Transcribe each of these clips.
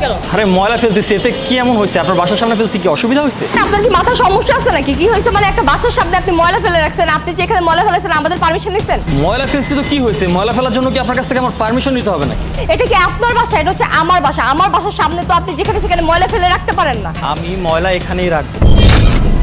কেন? আরে ময়লা ফেলতেছি, এতে কি এমন হয়েছে? আপনার বাসার সামনে ফেলছি, কি অসুবিধা হয়েছে? আপনার কি মাথার সমস্যা আছে নাকি? কি হয়েছে মানে একটা বাসার সামনে আপনি ময়লা ফেলে রাখছেন, আপনি যে এখানে ময়লা ফেলেছেন আমাদের পারমিশন নিছেন? ময়লা ফেলছি তো কি হয়েছে? ময়লা ফেলার জন্য কি আপনার কাছ থেকে আমার পারমিশন নিতে হবে নাকি? এটা কি আপনার বাসা? এটা হচ্ছে আমার বাসা। আমার বাসার সামনে তো আপনি যেখানে সেখানে ময়লা ফেলে রাখতে পারেন না। আমি ময়লা এখানেই রাখবো।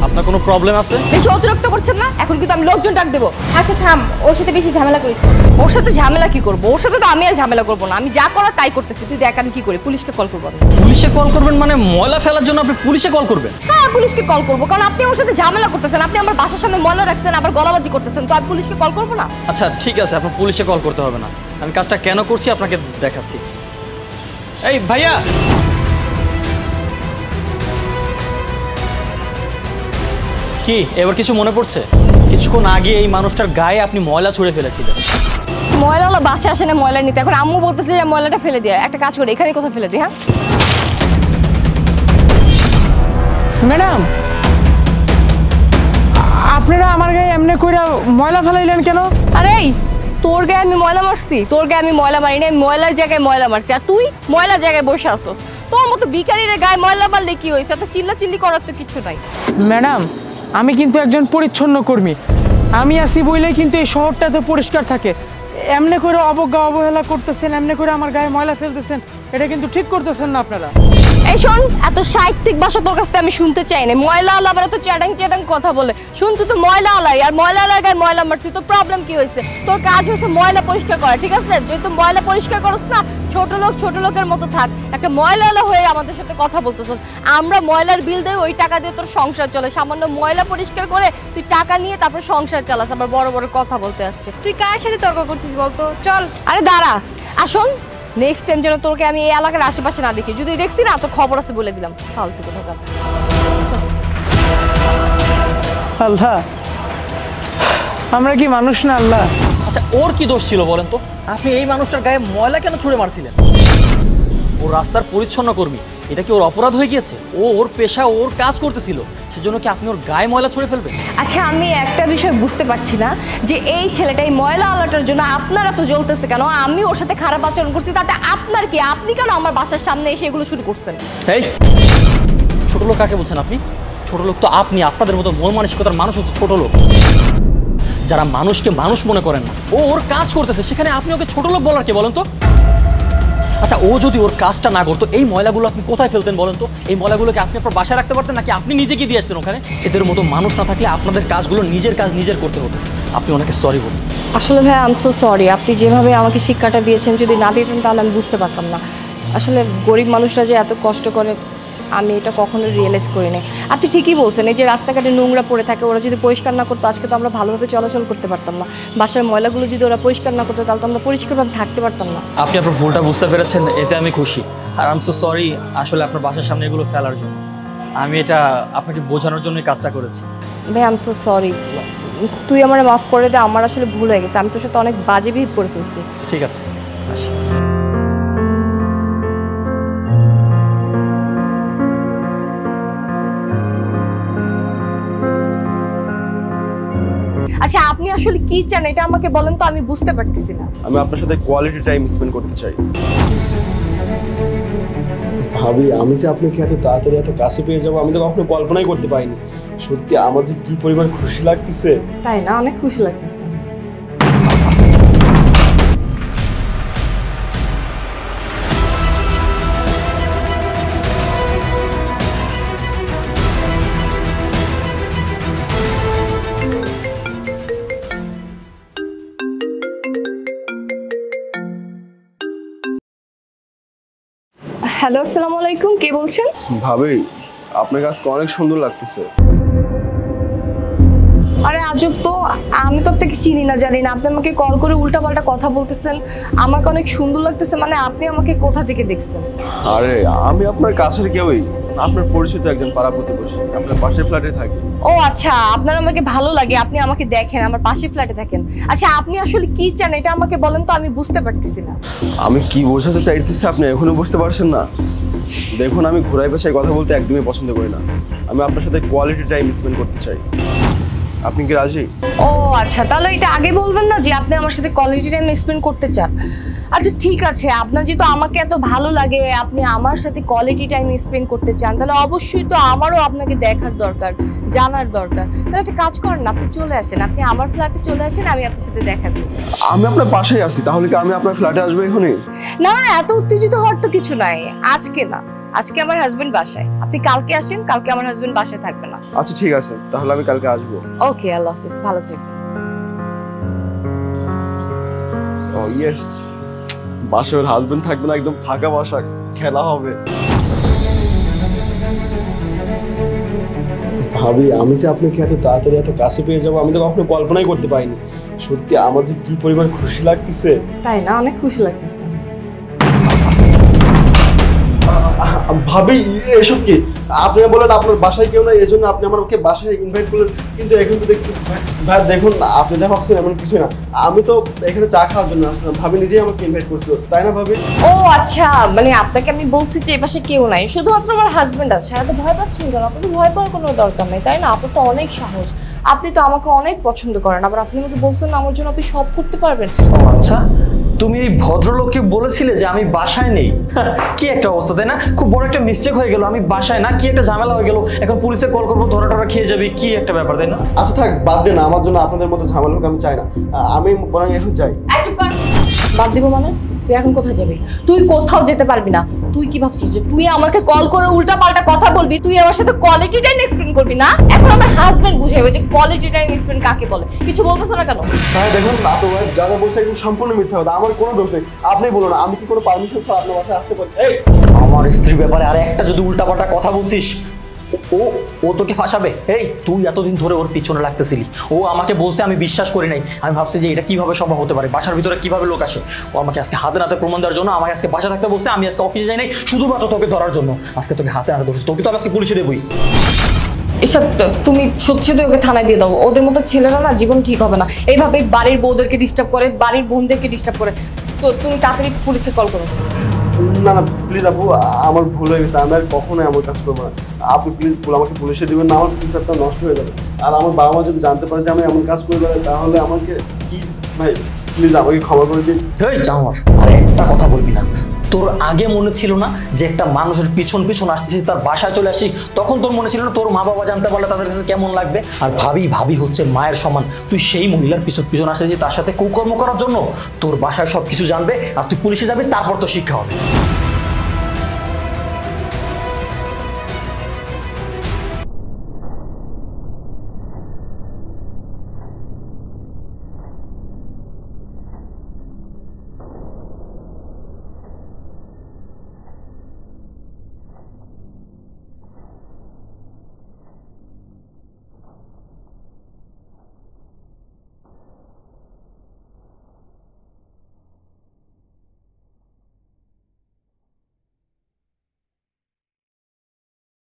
আপনার কোনো প্রবলেম আছে? বেশি অতিরিক্ত করছেন না? এখন কিন্তু আমি লোকজন ডাক দেবো। আচ্ছা থাম, ওর সাথে বেশি ঝামেলা করিস। ওর সাথে ঝামেলা কি করবো? ওর সাথে তো আমি আর ঝামেলা করবো না। আমি যা করার তাই করতেছি। তুই দেখ আমি কি করি। পুলিশকে কল করবো। পুলিশে কল করবেন মানে? ময়লা ফেলার জন্য আপনি পুলিশে কল করবেন? হ্যাঁ, পুলিশকে কল করবো, কারণ আপনি আমার সাথে ঝামেলা করতেছেন। আপনি আমার বাসার সামনে ময়লা রাখছেন, আবার গলাবাজি করতেছেন, তো আমি পুলিশকে কল করবো না? আচ্ছা ঠিক আছে, আপনার পুলিশে কল করতে হবে না। আমি কাজটা কেন করছি আপনাকে দেখাচ্ছি। এই ভাইয়া, কি এবার কিছু মনে পড়ছে? কিছুক্ষণ আগে এই মানুষটার গায়ে আপনি ময়লা ছুঁড়ে ফেলেছিলেন। ময়লাওয়ালা বাসে আসে না ময়লা নিতে, এখন আম্মু বলতেছে যে ময়লাটা ফেলে দিয়ে। একটা কাজ করে এখানে কোথাও ফেলে দিই। হ্যাঁ ম্যাডাম, আপনারা আমার গায়ে এমনি করে ময়লা ফেলাইলেন কেন? আরে তোর গায়ে আমি ময়লা মারছি? তোর গায়ে আমি ময়লা মারিনি, আমি ময়লার জায়গায় ময়লা মারছি। আর তুই ময়লার জায়গায় বসে আসছ। তোর মতো বিকারির গায়ে ময়লা মারলে কি হয়েছে? এত চিল্লাচিল্লি করার তো কিছু নাই। ম্যাডাম, আমি কিন্তু একজন পরিচ্ছন্ন কর্মী। আমি আসি বইলেই কিন্তু এই শহরটা তো পরিষ্কার থাকে। এমনি করে অবজ্ঞা অবহেলা করতেছেন, এমনি করে আমার গায়ে ময়লা ফেলতেছেন, এটা কিন্তু ঠিক করতেছেন না আপনারা। এই শোন, এত সাহিত্যিক ভাষা তোর কাছ থেকে আমি শুনতে চাই না। ময়লা আলা আবার তো চ্যাটাং চ্যাটাং কথা বলে। শুন, তুই তো ময়লা আলাই, আর ময়লা আলার গায়ে ময়লা মারছিস। তো প্রবলেম কি হয়েছে? তোর কাজ হচ্ছে ময়লা পরিষ্কার করা, ঠিক আছে? যেহেতু ময়লা পরিষ্কার করছ না, ছোট লোকের মতো থাক। একটা ময়লা আলা হয়ে আমাদের সাথে কথা বলতেছ। আমরা ময়লার বিল দেই, ওই টাকা দিয়ে তোর সংসার চলে। সামান্য ময়লা পরিষ্কার করে তুই টাকা নিয়ে তারপর সংসার চালাস, আবার বড় বড় কথা বলতে আসছে। তুই কার সাথে তর্ক করছিস বলতো? চল। আরে দাঁড়া, আসুন। নেক্সট টাইম যেন তোকে আমি এই এলাকার আশেপাশে না দেখি। যদি দেখছি না, তোর খবর আছে বলে দিলাম। ফালতু কথা। আল্লাহ, আমরা কি মানুষ না আল্লাহ? আচ্ছা ওর কি দোষ ছিল বলেন তো? আপনি এই মানুষটার গায়ে ময়লা কেন ছুঁড়ে মারছিলেন? ও রাস্তার পরিচ্ছন্ন কর্মী, এটা কি ওর অপরাধ হয়ে গিয়েছে? ও ওর পেশা, ওর কাজ করতেছিল, সেজন্য কি আপনি ওর গায়ে ময়লা ছুঁড়ে ফেলবেন? আচ্ছা, আমি একটা বিষয় বুঝতে পারছি না যে এই ছেলেটা এই ময়লা আলাটার জন্য আপনারা তো জ্বলতেছে কেন? আমি ওর সাথে খারাপ আচরণ করছি, তাতে আপনার কি? আপনি কেন আমার বাসার সামনে এসে এগুলো শুরু করছেন? এই ছোট লোক কাকে বলছেন আপনি? ছোট লোক তো আপনি। আপনাদের মতো মন মানসিকতার মানুষ হচ্ছে ছোট লোক, যারা মানুষকে মানুষ মনে করেন না। ও ওর কাজ করতেছে, সেখানে আপনি ওকে ছোট লোক বলার কে বলেন তো? আচ্ছা ও যদি ওর কাজটা না করতো, এই ময়লাগুলো আপনি কোথায় ফেলতেন বলেন তো? এই ময়লাগুলোকে আপনি আপনার বাসায় রাখতে পারতেন, নাকি আপনি নিজে গিয়ে দিয়ে আসতেন ওখানে? এদের মতো মানুষ না থাকলে আপনাদের কাজগুলো নিজের কাজ নিজের করতে হতো। আপনি ওনাকে সরি বলুন। আসলে ভাই, আই এম সো সরি। আপনি যেভাবে আমাকে শিক্ষাটা দিয়েছেন, যদি না দিতেন তাহলে আমি বুঝতে পারতাম না। আসলে গরিব মানুষরা যে এত কষ্ট করে, আমি এটা কখনো রিয়েলাইজ করি নাই। আপনি ঠিকই বলছেন, এই যে রাস্তাঘাটে নোংরা পড়ে থাকে, ওরা যদি পরিষ্কার না করতো আজকে তো আমরা ভালোভাবে চলাচল করতে পারতাম না। বাসার ময়লাগুলো যদি ওরা পরিষ্কার না করতো তাহলে তো আমরা পরিষ্কারভাবে থাকতে পারতাম না। আপনি আপনার ভুলটা বুঝতে পেরেছেন, এতে আমি খুশি। আর আই এম সো সরি আসলে আপনার বাসার সামনে এগুলো ফেলার জন্য। আমি এটা আপনাকে বোঝানোর জন্যই কাজটা করেছি। ভাই আই এম সো সরি। তুই আমার মাফ করে দে, আমার আসলে ভুল হয়ে গেছে। আমি তোর সাথে অনেক বাজে বিহেভ করে ফেলছি। ঠিক আছে, আসি। আচ্ছা, আপনি আসলে কি চান এটা আমাকে বলেন তো, আমি বুঝতে পারতেছি না। আমি আপনার সাথে কোয়ালিটি টাইম স্পেন্ড করতে চাই। ভাবি, আমি যে আপনাকে এত তাড়াতাড়ি এত কাছে পেয়ে যাবো আমি তো কখনো কল্পনাই করতে পারিনি। সত্যি আমার যে কি পরিমাণ খুশি লাগতেছে। তাই না? অনেক খুশি লাগতেছে। হ্যালো, আসসালামু আলাইকুম। কে বলছেন? ভাবি, আপনার কাছে অনেক সুন্দর লাগতেছে। আরে আজব তো, আমি তো আপনাকে চিনি না, জানি না। আপনি আমাকে কল করে উল্টাপাল্টা কথা বলতেছেন। আমাকে অনেক সুন্দর লাগতেছে মানে আপনি আমাকে কোথা থেকে দেখছেন? আরে আমি আপনার কাছের কেউই, আপনার পরিচিত একজন পাড়া প্রতিবেশী, আপনার পাশের ফ্ল্যাটে থাকি। ও আচ্ছা, আপনার আমাকে ভালো লাগে, আপনি আমাকে দেখেন, আমার পাশের ফ্ল্যাটে থাকেন। আচ্ছা, আপনি আসলে কি চান এটা আমাকে বলেন তো, আমি বুঝতে পারতেছি না। আমি কি বোঝাতে চাইতেছি আপনি এখনো বুঝতে পারছেন না? দেখুন, আমি ঘোরায় পেশায় কথা বলতে একদমই পছন্দ করি না। আমি আপনার সাথে কোয়ালিটি টাইম স্পেন্ড করতে চাই। আপনি কি রাজি? ও আচ্ছা, তাহলে এটা আগে বলবেন না যে আপনি আমার সাথে কোয়ালিটি টাইম স্পেন্ড করতে চান। আচ্ছা ঠিক আছে, আপনার যেহেতু আমাকে এত ভালো লাগে, আপনি আমার সাথে কোয়ালিটি টাইম স্পেন্ড করতে চান, তাহলে অবশ্যই তো আমারও আপনাকে দেখার দরকার, জানার দরকার। তাহলে একটা কাজ করেন না, আপনি চলে আসেন, আপনি আমার ফ্ল্যাটে চলে আসেন, আমি আপনার সাথে দেখা করব। আমি আপনার পাশেই আছি, তাহলে কি আমি আপনার ফ্ল্যাটে আসবো এখনই? না এত উত্তেজিত হওয়ার তো কিছু নাই। আজকে না, আজকে আমার হাজবেন্ড বাসায়, আপনি কালকে আসেন, কালকে আমার হাজবেন্ড বাসায় থাকবে না। আচ্ছা ঠিক আছে, তাহলে আমি কালকে আসবো। ওকে, আল্লাহ হাফিজ, ভালো থাকবেন। ও ইয়েস, বাসায় ওর হাজবেন্ড থাকবে না, একদম ফাঁকা বাসা, খেলা হবে। ভাবি আমি যে আপনাকে এত তাড়াতাড়ি এত কাছে পেয়ে যাবো আমি তো কখনো কল্পনাই করতে পারিনি। সত্যি আমার যে কি পরিমাণ খুশি লাগতেছে। তাই না, অনেক খুশি লাগতেছে। ভাবি এসব কি? আপনি বলেন আপনার বাসায় কেউ নাই, এই জন্য আপনি আমাকে বাসায় ইনভাইট করলেন, কিন্তু এখন তো দেখছি ভাই দেখুন আপনি যা ভাবছেন এমন কিছু না। আমি তো এখানে চা খাওয়ার জন্য আসলাম, ভাবি নিজেই আমাকে ইনভাইট করছিল, তাই না ভাবি? ও আচ্ছা, মানে আপনাকে আমি বলছি যে এই পাশে কেউ নাই, শুধুমাত্র আমার হাজবেন্ড আছে। এত ভয় পাচ্ছেন কেন? আপনি তো ভয় পাওয়ার কোনো দরকার নেই, তাই না? আপনার তো অনেক সাহস, আপনি তো আমাকে অনেক পছন্দ করেন, আবার আপনি আমাকে বলছেন আমার জন্য আপনি সব করতে পারবেন। ও আচ্ছা, তুমি এই ভদ্রলোককে বলেছিলে যে আমি বাসায় নেই? কি একটা অবস্থা, তাই না? খুব বড় একটা মিস্টেক হয়ে গেল, আমি বাসায় না, কি একটা ঝামেলা হয়ে গেল। এখন পুলিশে কল করবো, ধরা টরা খেয়ে যাবে, কি একটা ব্যাপার, তাই না? আচ্ছা থাক, বাদ দেন, আমার জন্য আপনাদের মতো ঝামেলা হোক আমি চাই না। আমি বরং এখন যাই। বাদ দিব মানে? তুই এখন কোথায় যাবি? তুই কোথাও যেতে পারবি না। তুই কি ভাবছিস যে তুই আমাকে কল করে উল্টা পাল্টা কথা বলবি, তুই আমার সাথে কোয়ালিটি টাইম স্পেন্ড করবি না? এখন আমার হাজবেন্ড বুঝাবে যে কোয়ালিটি টাইম স্পেন্ড কাকে বলে। কিছু বলতেছ না কেন? ভাই দেখুন না তো ভাই, যা যা বলছে একদম সম্পূর্ণ মিথ্যা কথা, আমার কোনো দোষ নেই। আপনি বলুন আমি কি কোনো পারমিশন ছাড়া আপনার বাসায় আসতে পারি? এই, আমার স্ত্রীর ব্যাপারে আর একটা যদি উল্টাপাল্টা কথা বলছিস, ও ও তোকে ফাঁসাবে। এই তুই এতদিন ধরে ওর পিছনে লাগতেছিলি, ও আমাকে বলছে, আমি বিশ্বাস করি নাই। আমি ভাবছি যে এটা কিভাবে সম্ভব হতে পারে, বাসার ভিতরে কিভাবে লোক আসে। ও আমাকে আজকে হাতে নাতে প্রমাণ দেওয়ার জন্য আমাকে আজকে বাসা থাকতে বলছে, আমি আজকে অফিসে যাই নাই শুধুমাত্র তোকে ধরার জন্য। আজকে তোকে হাতে নাতে ধরছে, তোকে তো আজকে পুলিশে দেবই। এসব তুমি সত্যি সত্যি ওকে থানায় দিয়ে দাও। ওদের মতো ছেলেরা না জীবন ঠিক হবে না, এইভাবে বাড়ির বউদেরকে ডিস্টার্ব করে, বাড়ির বোনদেরকে ডিস্টার্ব করে। তো তুমি তাড়াতাড়ি পুলিশকে কল করো। না না প্লিজ আপু, আমার ভুল হয়ে গেছে, আমি আর কখনোই আমার কাজ করবো না। আপনি প্লিজ আমাকে পুলিশে দিবেন না, আমার ফিউচারটা নষ্ট হয়ে যাবে। আর আমার বাবা মা যদি জানতে পারে যে আমি এমন কাজ করে বেড়াই, তাহলে আমাকে কি, ভাই প্লিজ আমাকে ক্ষমা করে দিন। এই জানোয়ার, আর একটা কথা বলবি না। তোর আগে মনে ছিল না যে একটা মানুষের পিছন পিছন আসতেছিস, তার বাসায় চলে আসি, তখন তোর মনে ছিল না তোর মা বাবা জানতে পারলে তাদের কাছে কেমন লাগবে? আর ভাবি হচ্ছে মায়ের সমান, তুই সেই মহিলার পিছন পিছন আসতেছিস তার সাথে কুকর্ম করার জন্য। তোর বাসায় সব কিছু জানবে আর তুই পুলিশে যাবি, তারপর তো শিক্ষা হবে।